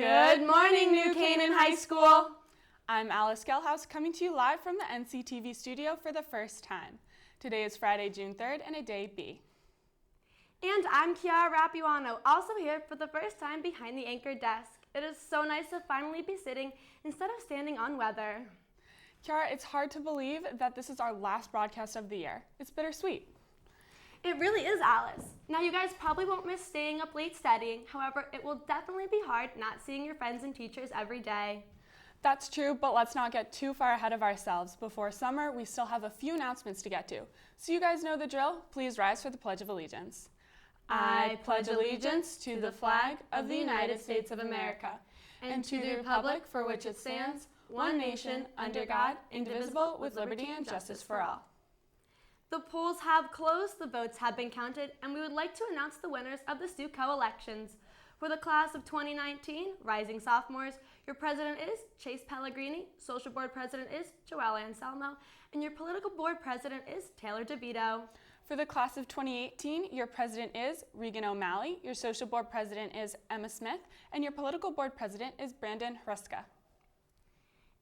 Good morning, New Canaan High School. I'm Alice Gelhaus coming to you live from the NCTV studio for the first time. Today is Friday, June 3rd, and a day B. And I'm Kiara Rapuano, also here for the first time behind the anchor desk. It is so nice to finally be sitting instead of standing on weather. Kiara, it's hard to believe that this is our last broadcast of the year. It's bittersweet. It really is, Alice. Now, you guys probably won't miss staying up late studying. However, it will definitely be hard not seeing your friends and teachers every day. That's true, but let's not get too far ahead of ourselves. Before summer, we still have a few announcements to get to. So you guys know the drill. Please rise for the Pledge of Allegiance. I pledge allegiance to the flag of the United States of America and to the republic for which it stands, one nation, under God, indivisible, with liberty and justice for all. The polls have closed, the votes have been counted, and we would like to announce the winners of the Sioux elections. For the class of 2019, rising sophomores, your president is Chase Pellegrini, social board president is Joelle Anselmo, and your political board president is Taylor DeVito. For the class of 2018, your president is Regan O'Malley, your social board president is Emma Smith, and your political board president is Brandon Hruska.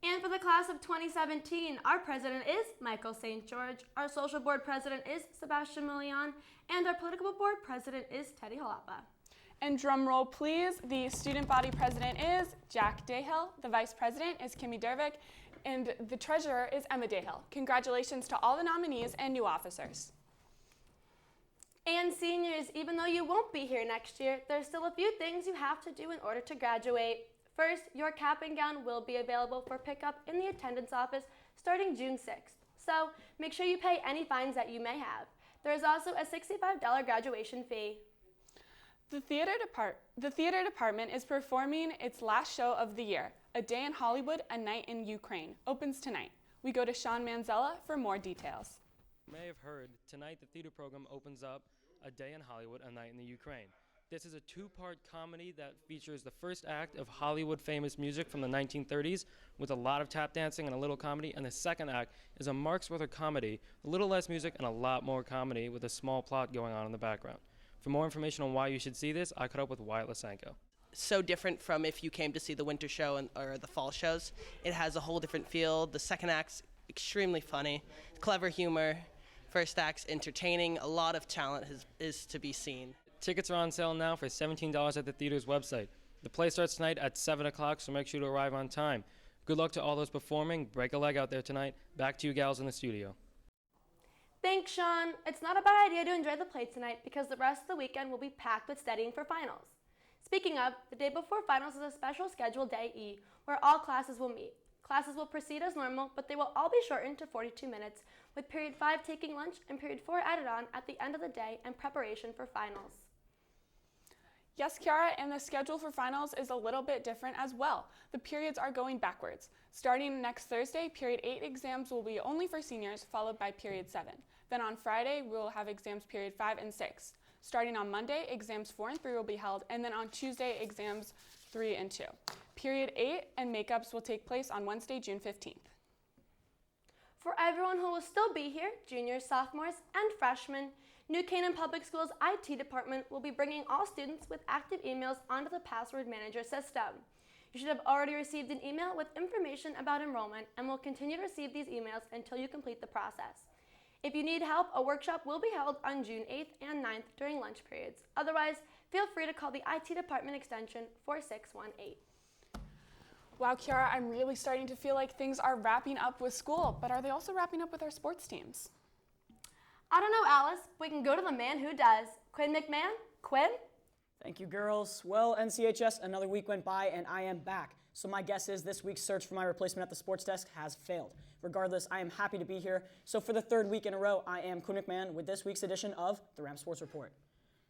And for the class of 2017, our president is Michael St. George, our social board president is Sebastian Milian, and our political board president is Teddy Jalapa. And drum roll, please. The student body president is Jack Dayhill, the vice president is Kimmy Dervick, and the treasurer is Emma Dayhill. Congratulations to all the nominees and new officers. And seniors, even though you won't be here next year, there's still a few things you have to do in order to graduate. First, your cap and gown will be available for pickup in the attendance office starting June 6th. So make sure you pay any fines that you may have. There is also a $65 graduation fee. The theater department is performing its last show of the year, A Day in Hollywood, A Night in Ukraine, opens tonight. We go to Sean Manzella for more details. You may have heard, tonight the theater program opens up A Day in Hollywood, A Night in the Ukraine. This is a two-part comedy that features the first act of Hollywood famous music from the 1930s with a lot of tap dancing and a little comedy, and the second act is a Marx Werther comedy, a little less music and a lot more comedy with a small plot going on in the background. For more information on why you should see this, I caught up with Wyatt Lysenko. So different from if you came to see the winter show or the fall shows. It has a whole different feel. The second act's extremely funny, clever humor. First act's entertaining. A lot of talent is to be seen. Tickets are on sale now for $17 at the theater's website. The play starts tonight at 7 o'clock, so make sure to arrive on time. Good luck to all those performing. Break a leg out there tonight. Back to you gals in the studio. Thanks, Sean. It's not a bad idea to enjoy the play tonight because the rest of the weekend will be packed with studying for finals. Speaking of, the day before finals is a special scheduled day E, where all classes will meet. Classes will proceed as normal, but they will all be shortened to 42 minutes, with period 5 taking lunch and period 4 added on at the end of the day in preparation for finals. Yes, Kiara, and the schedule for finals is a little bit different as well. The periods are going backwards. Starting next Thursday, period 8 exams will be only for seniors, followed by period 7. Then on Friday, we will have exams period 5 and 6. Starting on Monday, exams 4 and 3 will be held, and then on Tuesday, exams 3 and 2. Period 8 and makeups will take place on Wednesday, June 15th. For everyone who will still be here, juniors, sophomores, and freshmen, New Canaan Public Schools IT department will be bringing all students with active emails onto the password manager system. You should have already received an email with information about enrollment and will continue to receive these emails until you complete the process. If you need help, a workshop will be held on June 8th and 9th during lunch periods. Otherwise, feel free to call the IT department extension 4618. Wow, Kiara, I'm really starting to feel like things are wrapping up with school, but are they also wrapping up with our sports teams? I don't know, Alice. We can go to the man who does. Quinn McMahon? Quinn? Thank you, girls. Well, NCHS, another week went by and I am back. So my guess is this week's search for my replacement at the sports desk has failed. Regardless, I am happy to be here. So for the third week in a row, I am Quinn McMahon with this week's edition of the Ram Sports Report.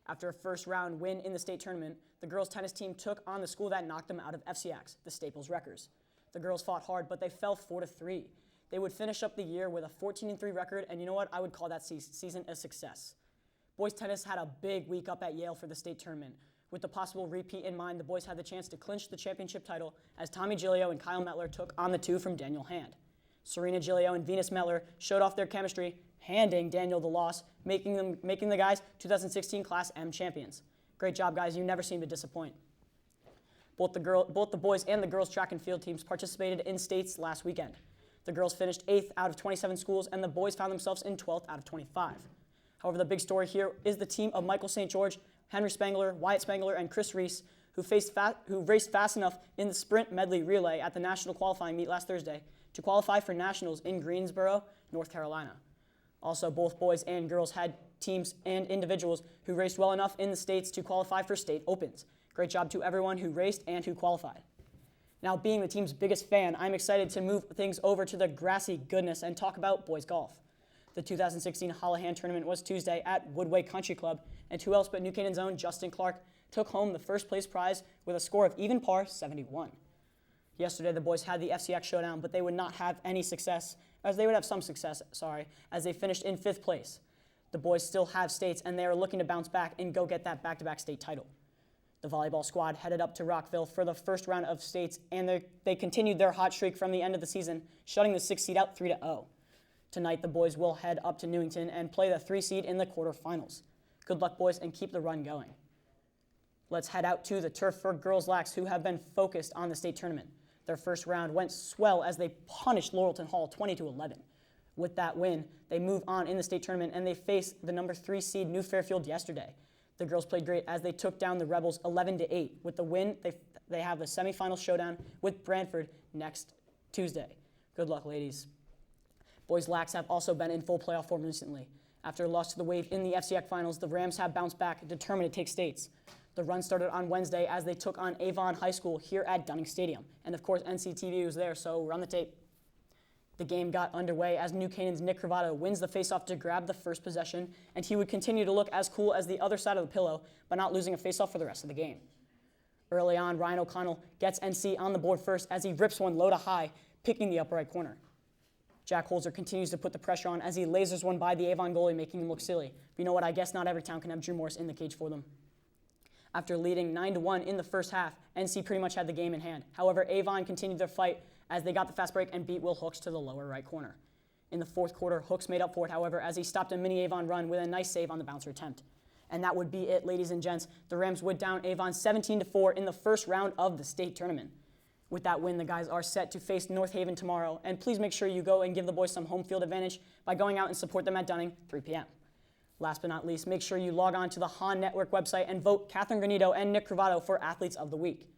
After a first-round win in the state tournament, the girls' tennis team took on the school that knocked them out of FCX, the Staples Wreckers. The girls fought hard, but they fell 4-3. They would finish up the year with a 14-3 record, and you know what? I would call that season a success. Boys tennis had a big week up at Yale for the state tournament. With the possible repeat in mind, the boys had the chance to clinch the championship title as Tommy Gilio and Kyle Metler took on the two from Daniel Hand. Serena Gilio and Venus Metler showed off their chemistry, handing Daniel the loss, making the guys 2016 Class M champions. Great job, guys. You never seem to disappoint. Both the boys and the girls track and field teams participated in states last weekend. The girls finished 8th out of 27 schools, and the boys found themselves in 12th out of 25. However, the big story here is the team of Michael St. George, Henry Spangler, Wyatt Spangler, and Chris Reese, who raced fast enough in the sprint medley relay at the national qualifying meet last Thursday to qualify for nationals in Greensboro, North Carolina. Also, both boys and girls had teams and individuals who raced well enough in the states to qualify for state opens. Great job to everyone who raced and who qualified. Now, being the team's biggest fan, I'm excited to move things over to the grassy goodness and talk about boys golf. The 2016 Holohan tournament was Tuesday at Woodway Country Club, and who else but New Canaan's own Justin Clark took home the first place prize with a score of even par 71. Yesterday, the boys had the FCX showdown, but they would not have any success, as they would have some success, as they finished in 5th place. The boys still have states, and they are looking to bounce back and go get that back-to-back state title. The volleyball squad headed up to Rockville for the first round of states, and they continued their hot streak from the end of the season, shutting the 6th seed out 3-0. Tonight, the boys will head up to Newington and play the 3 seed in the quarterfinals. Good luck, boys, and keep the run going. Let's head out to the turf for girls lax, who have been focused on the state tournament. Their first round went swell as they punished Laurelton Hall 20-11. With that win, they move on in the state tournament, and they face the number 3 seed New Fairfield yesterday. The girls played great as they took down the Rebels 11-8. With the win, they have the semifinal showdown with Brantford next Tuesday. Good luck, ladies. Boys lax have also been in full playoff form recently. After a loss to the Wave in the FCX finals, the Rams have bounced back, determined to take states. The run started on Wednesday as they took on Avon High School here at Dunning Stadium. And of course, NCTV was there, so run the tape. The game got underway as New Canaan's Nick Cravato wins the faceoff to grab the first possession, and he would continue to look as cool as the other side of the pillow, but not losing a faceoff for the rest of the game. Early on, Ryan O'Connell gets NC on the board first as he rips one low to high, picking the upper right corner. Jack Holzer continues to put the pressure on as he lasers one by the Avon goalie, making him look silly. But you know what? I guess not every town can have Drew Morris in the cage for them. After leading 9-1 in the first half, NC pretty much had the game in hand. However, Avon continued their fight as they got the fast break and beat Will Hooks to the lower right corner. In the fourth quarter, Hooks made up for it, however, as he stopped a mini Avon run with a nice save on the bouncer attempt. And that would be it, ladies and gents. The Rams would down Avon 17-4 in the first round of the state tournament. With that win, the guys are set to face North Haven tomorrow, and please make sure you go and give the boys some home field advantage by going out and support them at Dunning, 3 p.m. Last but not least, make sure you log on to the Han Network website and vote Catherine Granito and Nick Cravato for Athletes of the Week.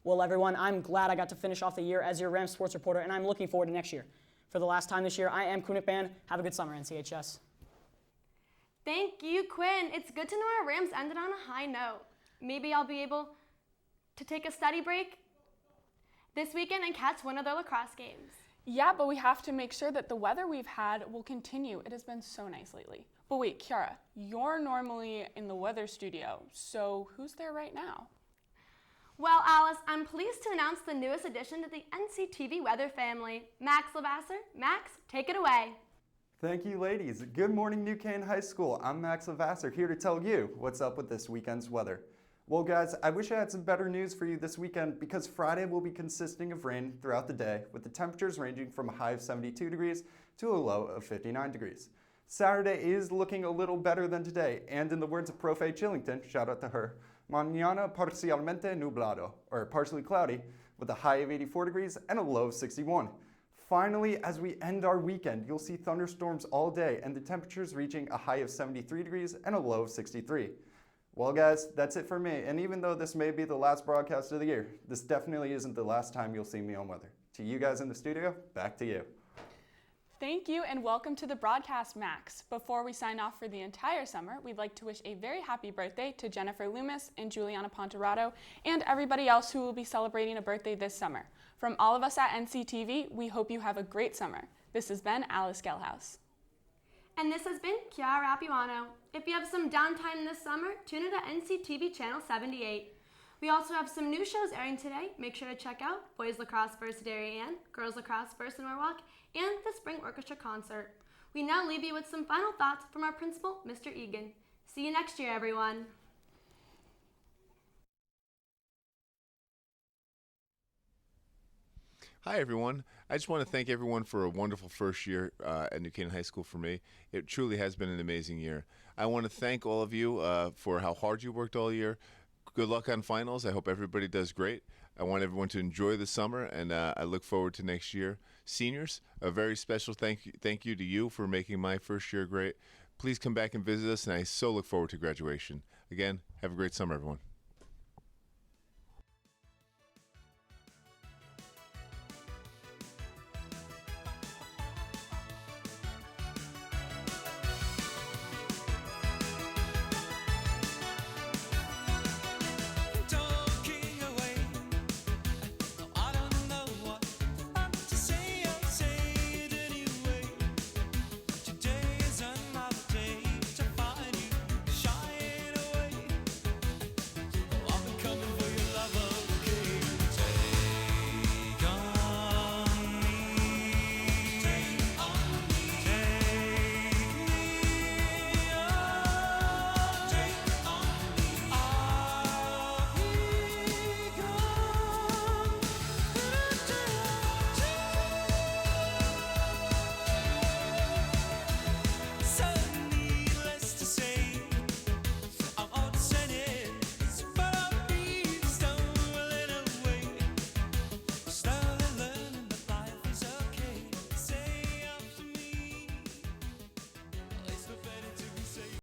Well, everyone, I'm glad I got to finish off the year as your Rams sports reporter, and I'm looking forward to next year. For the last time this year, I am Quinn McMahon. Have a good summer, NCHS. Thank you, Quinn. It's good to know our Rams ended on a high note. Maybe I'll be able to take a study break this weekend and catch one of their lacrosse games. Yeah, but we have to make sure that the weather we've had will continue. It has been so nice lately. But wait, Kiara, you're normally in the weather studio, so who's there right now? Well, Alice, I'm pleased to announce the newest addition to the NCTV weather family, Max Lavasser. Max, take it away. Thank you, ladies. Good morning, New Canaan High School. I'm Max Lavasser, here to tell you what's up with this weekend's weather. Well, guys, I wish I had some better news for you this weekend because Friday will be consisting of rain throughout the day, with the temperatures ranging from a high of 72 degrees to a low of 59 degrees. Saturday is looking a little better than today, and in the words of Profe Chillington, shout out to her, mañana parcialmente nublado, or partially cloudy, with a high of 84 degrees and a low of 61. Finally, as we end our weekend, you'll see thunderstorms all day and the temperatures reaching a high of 73 degrees and a low of 63. Well, guys, that's it for me. And even though this may be the last broadcast of the year, this definitely isn't the last time you'll see me on weather. To you guys in the studio, back to you. Thank you and welcome to the broadcast, Max. Before we sign off for the entire summer, we'd like to wish a very happy birthday to Jennifer Loomis and Juliana Ponterado and everybody else who will be celebrating a birthday this summer. From all of us at NCTV, we hope you have a great summer. This has been Alice Gelhaus. And this has been Chiara Rapuano. If you have some downtime this summer, tune in to NCTV Channel 78. We also have some new shows airing today. Make sure to check out Boys Lacrosse vs. Darien, Girls Lacrosse vs. Norwalk, and the Spring Orchestra Concert. We now leave you with some final thoughts from our principal, Mr. Egan. See you next year, everyone. Hi, everyone. I just want to thank everyone for a wonderful first year at New Canaan High School for me. It truly has been an amazing year. I want to thank all of you for how hard you worked all year. Good luck on finals. I hope everybody does great. I want everyone to enjoy the summer, and I look forward to next year. Seniors, a very special thank you to you for making my first year great. Please come back and visit us, and I so look forward to graduation. Again, have a great summer, everyone.